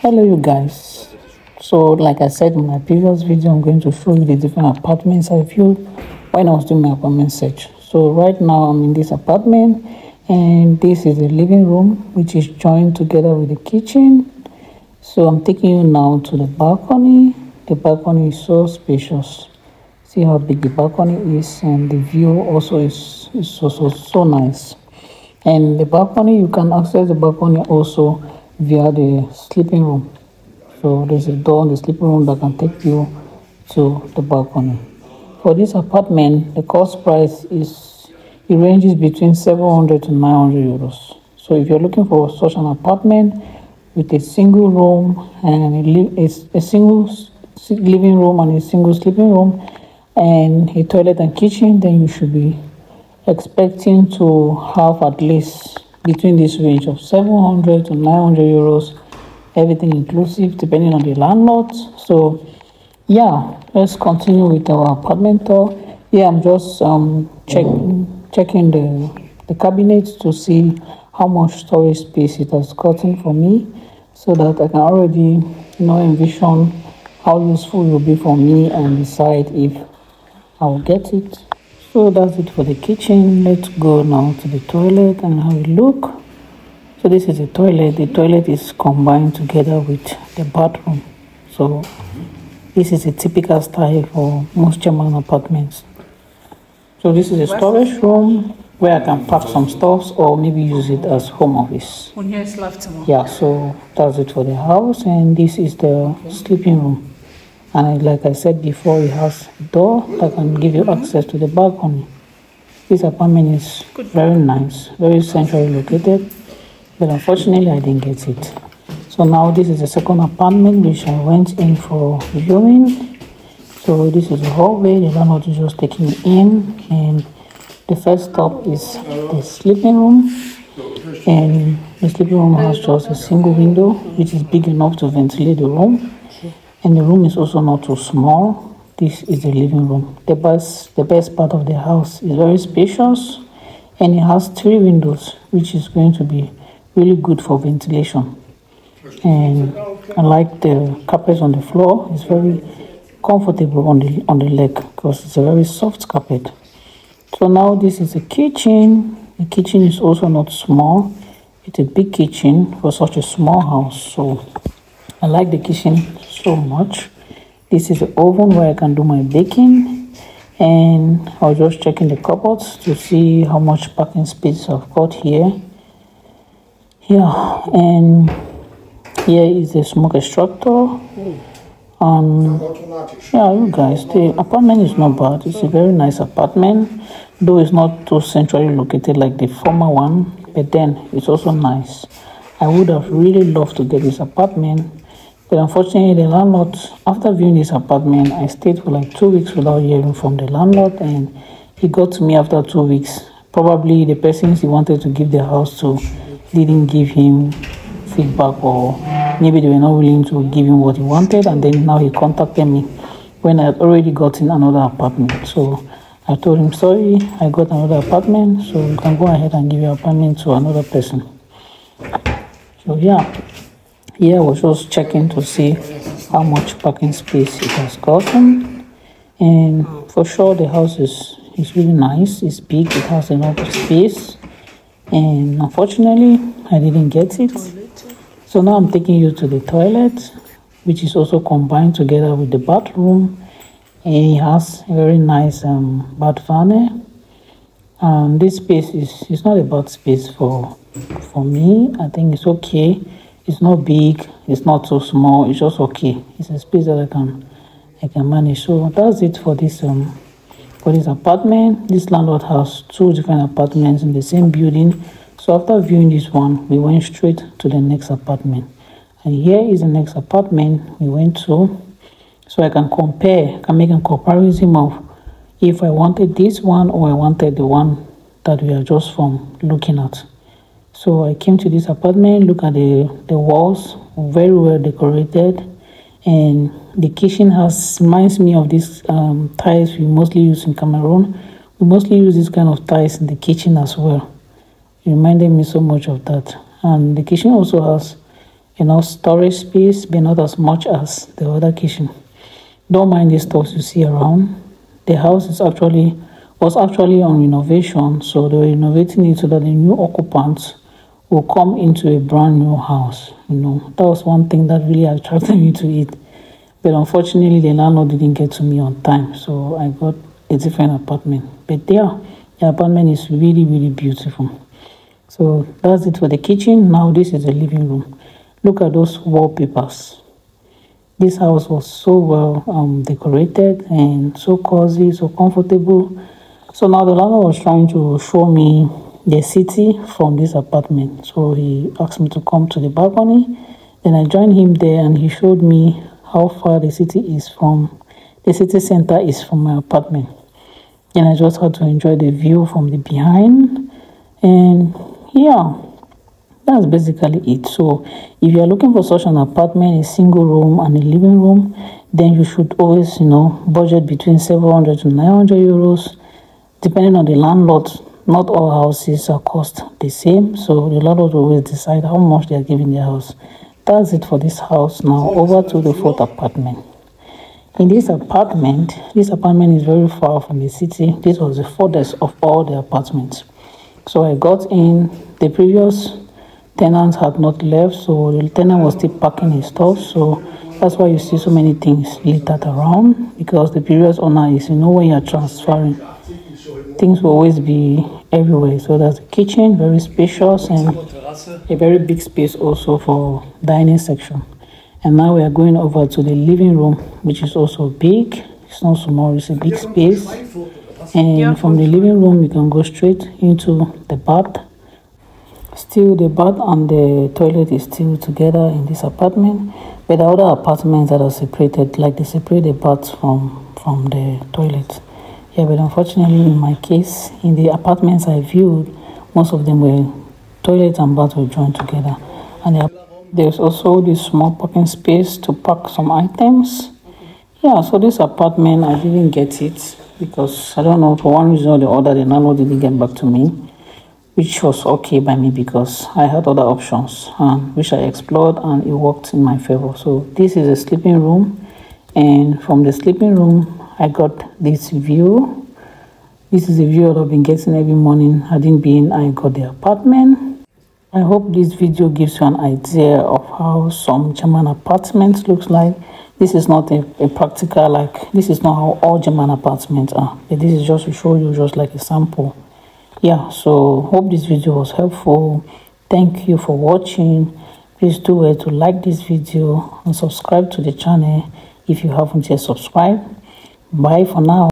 Hello you guys. So like I said in my previous video, I'm going to show you the different apartments I viewed when I was doing my apartment search. So right now I'm in this apartment and this is the living room, which is joined together with the kitchen. So I'm taking you now to the balcony. The balcony is so spacious. See how big the balcony is, and the view also is so nice. And the balcony, you can access the balcony also via the sleeping room. So there's a door in the sleeping room that can take you to the balcony. For this apartment, the cost price it ranges between 700 to 900 euros. So if you're looking for such an apartment with a single room and a single living room and a single sleeping room and a toilet and kitchen, then you should be expecting to have at least between this range of 700 to 900 euros, everything inclusive, depending on the landlord. So yeah, let's continue with our apartment tour. Yeah, I'm just checking the cabinets to see how much storage space it has gotten for me, so that I can already envision how useful it will be for me and decide if I'll get it. So that's it for the kitchen. Let's go now to the toilet and have a look. So this is the toilet. The toilet is combined together with the bathroom. So this is a typical style for most German apartments. So this is a storage room where I can pack some stuff or maybe use it as home office. Yeah, so that's it for the house, and this is the sleeping room. And like I said before, it has a door that can give you access to the balcony. This apartment is very nice, very centrally located, but unfortunately I didn't get it. So now this is the second apartment which I went in for viewing. So this is the hallway. The landlord is just taking me in, and the first stop is the sleeping room. And the sleeping room has just a single window which is big enough to ventilate the room. And the room is also not too small. This is the living room. The best part of the house is very spacious, and it has 3 windows, which is going to be really good for ventilation. And I like the carpet on the floor. It's very comfortable on the leg because it's a very soft carpet. So now this is the kitchen. The kitchen is also not small. It's a big kitchen for such a small house. So I like the kitchen so much. This is the oven where I can do my baking, and I was just checking the cupboards to see how much parking space I've got here. Yeah, and here is the smoke extractor. Yeah, you guys, the apartment is not bad. It's a very nice apartment, though it's not too centrally located like the former one, but then it's also nice. I would have really loved to get this apartment, but unfortunately the landlord, after viewing this apartment, I stayed for like 2 weeks without hearing from the landlord, and he got to me after 2 weeks. Probably the persons he wanted to give the house to didn't give him feedback, or maybe they were not willing to give him what he wanted, and then now he contacted me when I had already gotten another apartment. So I told him, sorry, I got another apartment, so you can go ahead and give your apartment to another person. So yeah, here I was just checking to see how much parking space it has gotten, and for sure the house is really nice. It's big, it has enough space, and unfortunately I didn't get it. So now I'm taking you to the toilet, which is also combined together with the bathroom, and it has a very nice bath vanity. This space is not a bad space for me. I think it's okay. It's not big, it's not so small, it's just okay. It's a space that I can manage. So that's it for this apartment. This landlord has 2 different apartments in the same building. So after viewing this one, we went straight to the next apartment. And here is the next apartment we went to. So I can make a comparison of if I wanted this one or I wanted the one that we are just from looking at. So I came to this apartment, look at the walls, very well decorated, and the kitchen reminds me of these tiles we mostly use in Cameroon. We mostly use this kind of tiles in the kitchen as well. It reminded me so much of that. And the kitchen also has storage space, but not as much as the other kitchen. Don't mind the stuff you see around. The house was actually on renovation, so they were renovating it so that the new occupants will come into a brand new house. That was one thing that really attracted me to it. But unfortunately, the landlord didn't get to me on time, so I got a different apartment. But the apartment is really, really beautiful. So that's it for the kitchen. Now this is the living room. Look at those wallpapers. This house was so well decorated and so cozy, so comfortable. So now the landlord was trying to show me the city from this apartment. So he asked me to come to the balcony. Then I joined him there and he showed me how far the city center is from my apartment. And I just had to enjoy the view from the behind. And yeah, that's basically it. So if you are looking for such an apartment, a single room and a living room, then you should always, budget between 700 to 900 euros, depending on the landlord. Not all houses are cost the same, so the landlord will always decide how much they are giving their house. That's it for this house. Now over to the fourth apartment. In this apartment is very far from the city. This was the furthest of all the apartments. So I got in. The previous tenant had not left, so the tenant was still packing his stuff. So that's why you see so many things littered around, because the previous owner is, when you're transferring, things will always be everywhere. So that's the kitchen, very spacious, and a very big space also for dining section. And now we are going over to the living room, which is also big. It's not small, it's a big space. And from the living room you can go straight into the bath. Still, the bath and the toilet is still together in this apartment, but the other apartments that are separated, like they separate the bath from the toilet. Yeah, but unfortunately in my case, in the apartments I viewed, most of them were toilet and bath were joined together. And there's also this small parking space to park some items. Yeah, so this apartment, I didn't get it because, I don't know, for one reason or the other, the landlord didn't get back to me, which was okay by me because I had other options, which I explored, and it worked in my favor. So this is a sleeping room, and from the sleeping room, I got this view. This is the view I've been getting every morning. I got the apartment. I hope this video gives you an idea of how some German apartments looks like. This is not a practical, this is not how all German apartments are. But this is just to show you just like a sample. Yeah, so hope this video was helpful. Thank you for watching. Please do well to like this video and subscribe to the channel if you haven't yet subscribed. Bye for now.